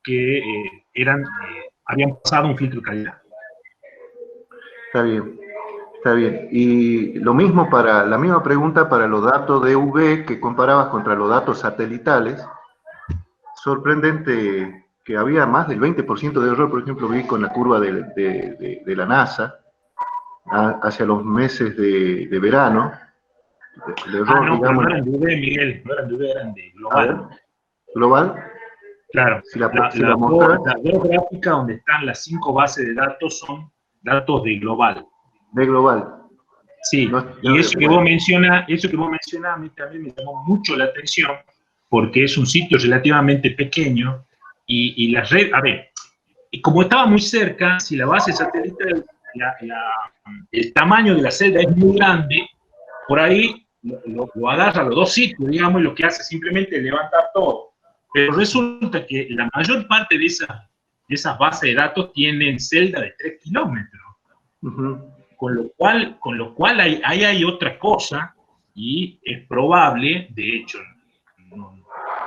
que habían pasado un filtro de calidad. Está bien. Y lo mismo la misma pregunta para los datos de UV que comparabas contra los datos satelitales. Sorprendente que había más del 20% de error, por ejemplo, vi con la curva de la NASA hacia los meses de verano. El error, no, digamos, pero no eran de UV, Miguel, no eran de UV, eran de global. ¿Global? Claro, Si la gráfica donde están las 5 bases de datos son datos de global. De global. Sí, y eso que vos mencionás a mí también me llamó mucho la atención, porque es un sitio relativamente pequeño y la red, a ver, y como estaba muy cerca, si la base satelital, el tamaño de la celda es muy grande, por ahí lo agarra a los dos sitios, digamos, y lo que hace simplemente es levantar todo. Pero resulta que la mayor parte de esas bases de datos tienen celda de 3 kilómetros. Con lo cual ahí hay otra cosa, y es probable, de hecho,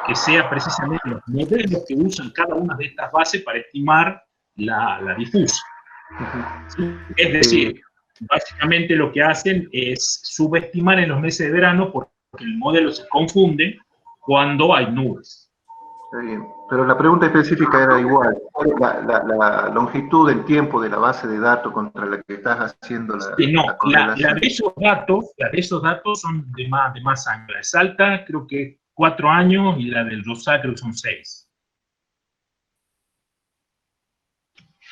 que sea precisamente los modelos que usan cada una de estas bases para estimar la difusa. ¿Sí? Es decir, básicamente lo que hacen es subestimar en los meses de verano porque el modelo se confunde cuando hay nubes. Está bien, pero la pregunta específica era igual. ¿Cuál es la longitud del tiempo de la base de datos contra la que estás haciendo Sí, no, la correlación? la de esos datos son de más años. La de Salta creo que 4 años y la del Rosal creo que son 6.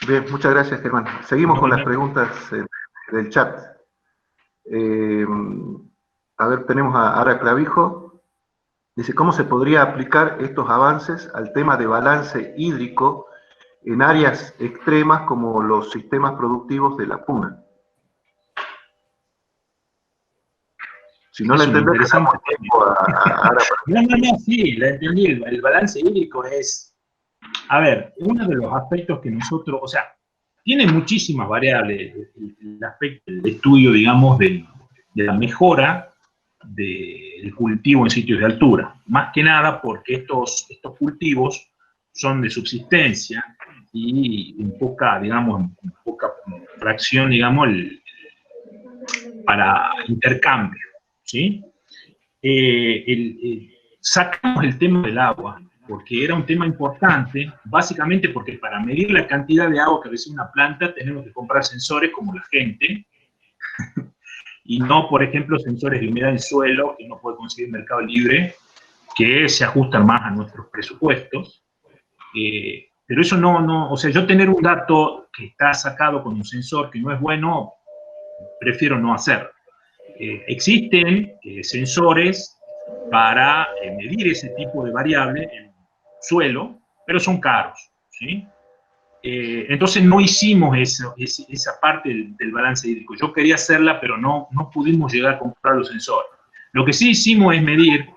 Bien, muchas gracias, Germán. Seguimos con las preguntas del chat. A ver, tenemos a Ara Clavijo. Dice, ¿cómo se podría aplicar estos avances al tema de balance hídrico en áreas extremas como los sistemas productivos de la puna? Si no la entendés, interesante. No, sí, la entendí. El balance hídrico es, a ver, uno de los aspectos que nosotros, o sea, tiene muchísimas variables el aspecto del estudio, digamos, de la mejora del cultivo en sitios de altura. Más que nada porque estos cultivos son de subsistencia y en poca, digamos, en poca fracción, digamos, para intercambio, ¿sí? Sacamos el tema del agua, porque era un tema importante, básicamente porque para medir la cantidad de agua que recibe una planta tenemos que comprar sensores como la gente, y no, por ejemplo, sensores de humedad en suelo, que no puede conseguir en Mercado Libre, que se ajustan más a nuestros presupuestos. Pero eso o sea, yo tener un dato que está sacado con un sensor que no es bueno, prefiero no hacerlo. Existen sensores para medir ese tipo de variable en suelo, pero son caros, ¿sí? Entonces no hicimos esa parte del balance hídrico. Yo quería hacerla, pero no pudimos llegar a comprar los sensores. Lo que sí hicimos es medir,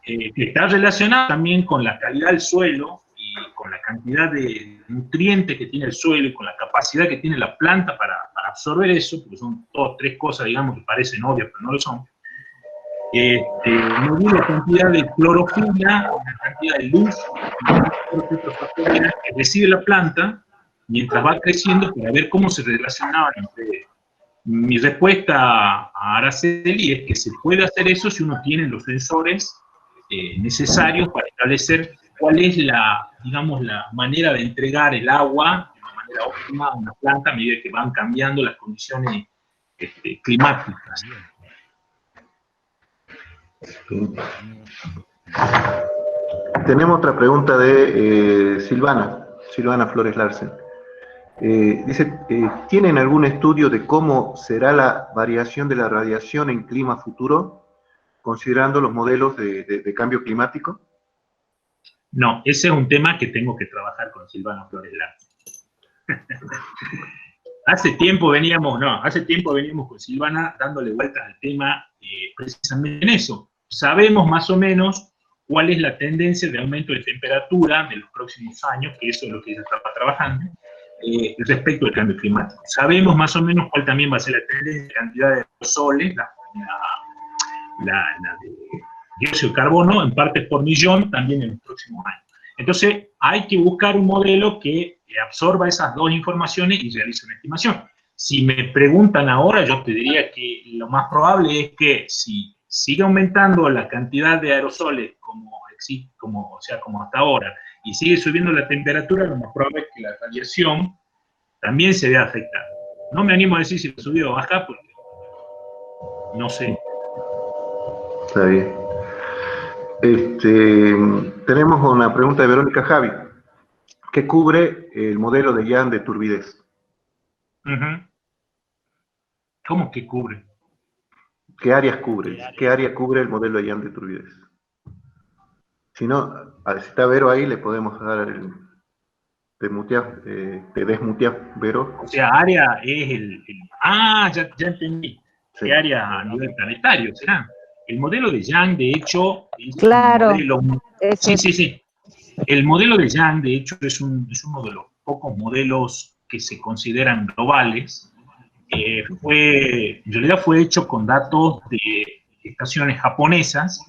que está relacionado también con la calidad del suelo y con la cantidad de nutrientes que tiene el suelo y con la capacidad que tiene la planta para absorber eso, porque son todas 3 cosas, digamos, que parecen obvias, pero no lo son. Medir la cantidad de clorofila, la cantidad de luz, que recibe la planta mientras va creciendo, para ver cómo se relacionaban entre ellos. Mi respuesta a Araceli es que se puede hacer eso si uno tiene los sensores necesarios para establecer cuál es digamos, la manera de entregar el agua de una manera óptima a una planta a medida que van cambiando las condiciones climáticas. Tenemos otra pregunta de Silvana Flores Larsen. Dice, ¿tienen algún estudio de cómo será la variación de la radiación en clima futuro, considerando los modelos de cambio climático? No, ese es un tema que tengo que trabajar con Silvana Flores Larsen. Hace tiempo veníamos con Silvana dándole vueltas al tema precisamente en eso. Sabemos más o menos cuál es la tendencia de aumento de temperatura de los próximos años, que eso es lo que ella estaba trabajando, respecto al cambio climático. Sabemos más o menos cuál también va a ser la tendencia de cantidad de aerosoles, la de dióxido de carbono en partes por millón también en los próximos años. Entonces, hay que buscar un modelo que absorba esas dos informaciones y realice una estimación. Si me preguntan ahora, yo te diría que lo más probable es que si sigue aumentando la cantidad de aerosoles como hasta ahora, y sigue subiendo la temperatura, lo más probable es que la radiación también se vea afectada. No me animo a decir si subió o baja, porque no sé. Está bien. Tenemos una pregunta de Verónica Javi. ¿Qué cubre el modelo de Young de turbidez? ¿Cómo que cubre? ¿Qué áreas cubre? ¿Qué área cubre el modelo de Young de turbidez? Si no, si está Vero ahí, le podemos dar te desmutear, Vero. O sea, área es ya entendí. Sí. ¿Qué área a nivel planetario será? El modelo de Young, de hecho, es Claro, un modelo... ese. Sí. El modelo de Young, de hecho, es uno de los pocos modelos que se consideran globales. En realidad fue hecho con datos de estaciones japonesas,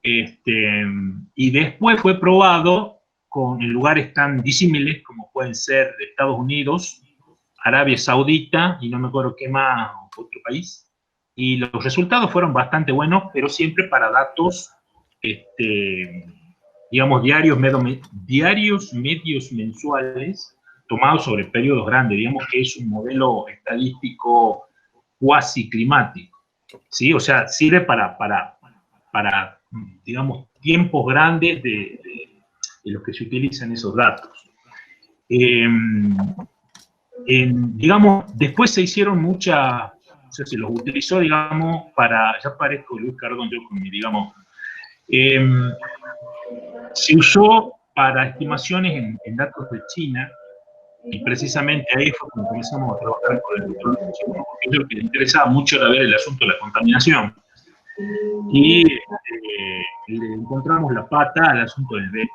y después fue probado en lugares tan disímiles como pueden ser de Estados Unidos, Arabia Saudita y no me acuerdo qué más, otro país. Y los resultados fueron bastante buenos, pero siempre para datos, digamos, diarios, medios mensuales, tomados sobre periodos grandes. Digamos que es un modelo estadístico cuasi climático, ¿sí? O sea, sirve para digamos, tiempos grandes de los que se utilizan esos datos. Digamos, después se hicieron muchas, o sea, se los utilizó, digamos, ya parezco Luis Cardón, yo con mi, digamos, se usó para estimaciones en datos de China, y precisamente ahí fue cuando comenzamos a trabajar con el doctor Luciano, porque lo que le interesaba mucho era ver el asunto de la contaminación. Y le encontramos la pata al asunto del B.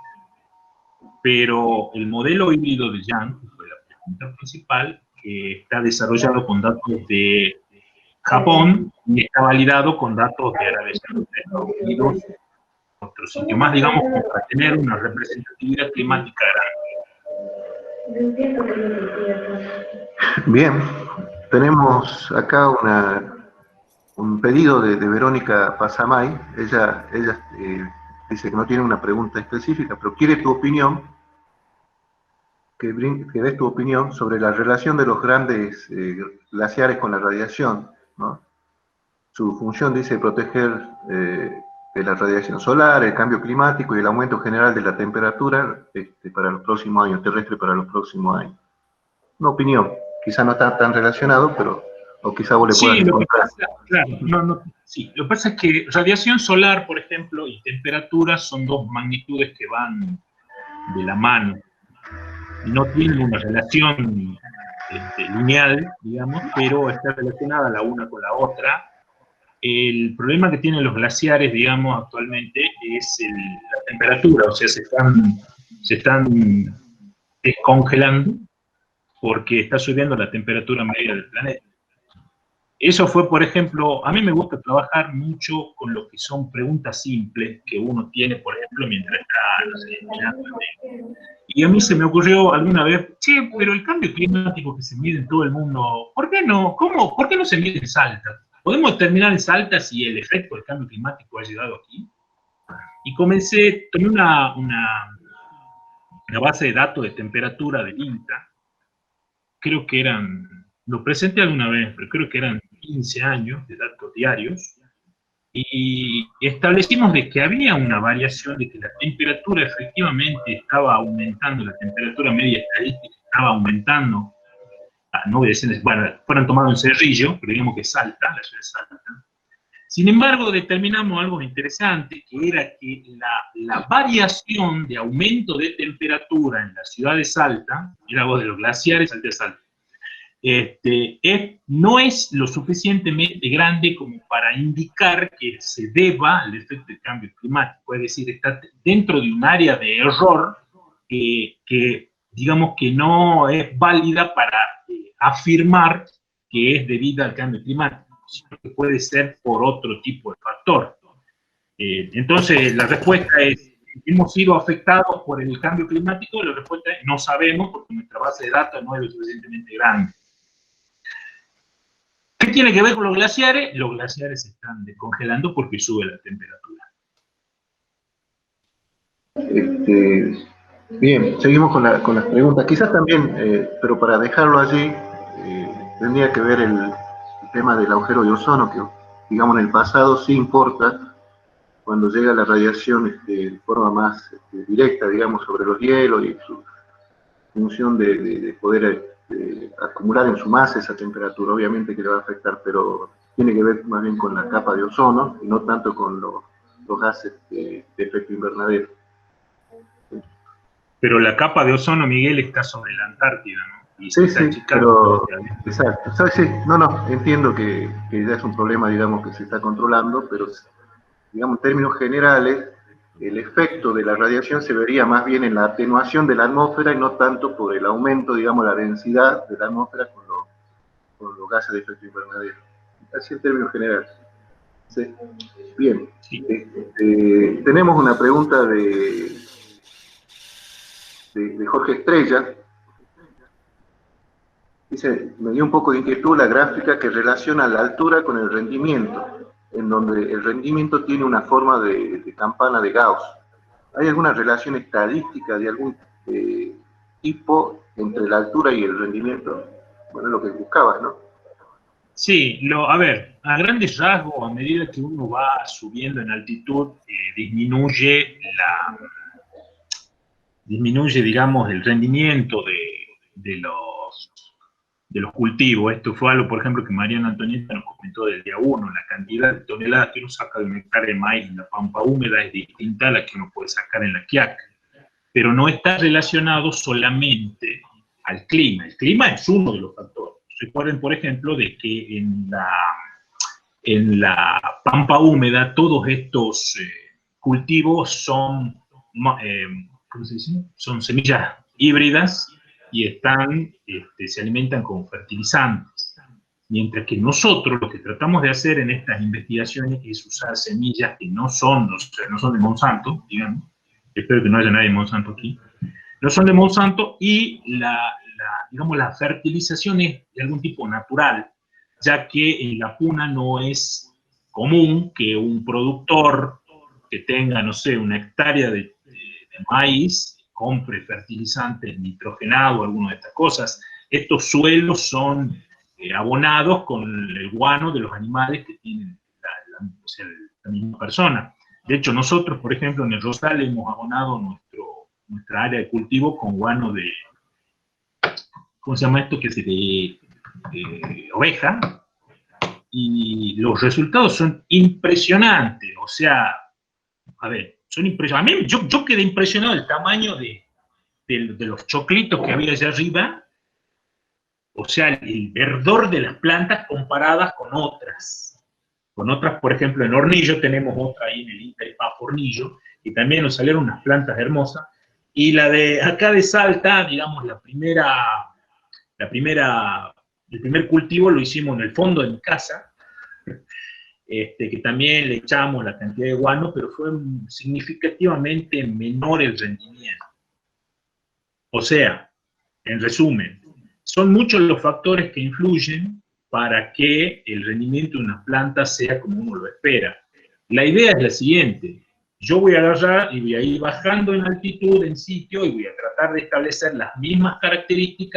Pero el modelo híbrido de Young, que fue la pregunta principal, está desarrollado con datos de Japón y está validado con datos de Arabia Saudita, de Estados Unidos, otro sitio más, digamos, para tener una representatividad climática grande. Bien, tenemos acá un pedido de Verónica Pasamay. Ella dice que no tiene una pregunta específica, pero quiere tu opinión, que des tu opinión sobre la relación de los grandes glaciares con la radiación, ¿no? Su función, dice, proteger de la radiación solar, el cambio climático y el aumento general de la temperatura para los próximos años, terrestre para los próximos años. Una opinión, quizá no está tan relacionado, pero o quizá vos le puedas encontrar. Sí, lo que pasa es que radiación solar, por ejemplo, y temperatura son dos magnitudes que van de la mano. No tienen una relación lineal, digamos, pero está relacionada la una con la otra. El problema que tienen los glaciares, digamos, actualmente es la temperatura, o sea, se están descongelando porque está subiendo la temperatura media del planeta. Eso fue, por ejemplo, a mí me gusta trabajar mucho con lo que son preguntas simples que uno tiene, por ejemplo, mientras está, no sé, mirando. Y a mí se me ocurrió alguna vez, che, pero el cambio climático que se mide en todo el mundo, ¿por qué no? ¿Cómo? ¿Por qué no se mide en Salta? ¿Podemos terminar en Salta si el efecto del cambio climático ha llegado aquí? Y tomé una base de datos de temperatura del INTA, creo que lo presenté alguna vez, pero creo que eran 15 años de datos diarios, y establecimos de que había una variación, de que la temperatura efectivamente estaba aumentando, la temperatura media estadística estaba aumentando, no voy a decir, bueno, fueron tomados en Cerrillo, pero digamos que Salta, la ciudad de Salta. Sin embargo, determinamos algo interesante, que era que la variación de aumento de temperatura en la ciudad de Salta, era de los glaciares Salta de Salta, no es lo suficientemente grande como para indicar que se deba al efecto del cambio climático, es decir, está dentro de un área de error que digamos que no es válida para afirmar que es debida al cambio climático, sino que puede ser por otro tipo de factor. Entonces, la respuesta es, ¿hemos sido afectados por el cambio climático? La respuesta es, no sabemos, porque nuestra base de datos no es lo suficientemente grande. ¿Qué tiene que ver con los glaciares? Los glaciares se están descongelando porque sube la temperatura. Bien, seguimos con las preguntas. Quizás también, pero para dejarlo allí, tendría que ver el tema del agujero de ozono, que digamos en el pasado sí importa cuando llega la radiación de forma más directa, digamos, sobre los hielos y su función de poder acumular en su masa esa temperatura, obviamente que le va a afectar, pero tiene que ver más bien con la capa de ozono y no tanto con los los gases de efecto invernadero. Pero la capa de ozono, Miguel, está sobre la Antártida, ¿no? Y Sí, está sí, achicando. pero, exacto. Sí, no, entiendo que ya es un problema, digamos, que se está controlando, pero, digamos, en términos generales, el efecto de la radiación se vería más bien en la atenuación de la atmósfera y no tanto por el aumento, digamos, la densidad de la atmósfera con los gases de efecto invernadero. Así en términos generales. Sí. Bien. Sí. Tenemos una pregunta de Jorge Estrella. Dice, me dio un poco de inquietud la gráfica que relaciona la altura con el rendimiento, en donde el rendimiento tiene una forma de campana de Gauss. ¿Hay alguna relación estadística de algún tipo entre la altura y el rendimiento? Bueno, lo que buscabas, ¿no? Sí, a ver, a grandes rasgos, a medida que uno va subiendo en altitud, disminuye, digamos, el rendimiento de los cultivos. Esto fue algo, por ejemplo, que Mariana Antonieta nos comentó del día 1, la cantidad de toneladas que uno saca de un hectárea de maíz en la pampa húmeda es distinta a la que uno puede sacar en la quiaca, pero no está relacionado solamente al clima. El clima es uno de los factores. Recuerden, por ejemplo, de que en la pampa húmeda todos estos cultivos son, ¿cómo se dice? Son semillas híbridas y se alimentan con fertilizantes. Mientras que nosotros lo que tratamos de hacer en estas investigaciones es usar semillas que no son de Monsanto, digamos. Espero que no haya nadie de Monsanto aquí. No son de Monsanto y digamos, la fertilización es de algún tipo natural, ya que en la puna no es común que un productor que tenga, no sé, una hectárea de maíz compre fertilizantes nitrogenados, alguna de estas cosas. Estos suelos son abonados con el guano de los animales que tienen la misma persona. De hecho, nosotros, por ejemplo, en el Rosal hemos abonado nuestra área de cultivo con guano de, ¿cómo se llama esto? Que es de oveja, y los resultados son impresionantes. O sea, a ver, son impresionantes. A mí, yo quedé impresionado del tamaño de los choclitos que había allá arriba, o sea, el verdor de las plantas comparadas con otras. Con otras, por ejemplo, en Hornillo tenemos otra ahí en el INTA y PAF Hornillo, y también nos salieron unas plantas hermosas. Y la de acá de Salta, digamos, el primer cultivo lo hicimos en el fondo de mi casa, que también le echamos la cantidad de guano, pero fue significativamente menor el rendimiento. O sea, en resumen, son muchos los factores que influyen para que el rendimiento de una planta sea como uno lo espera. La idea es la siguiente: yo voy a agarrar y voy a ir bajando en altitud, en sitio, y voy a tratar de establecer las mismas características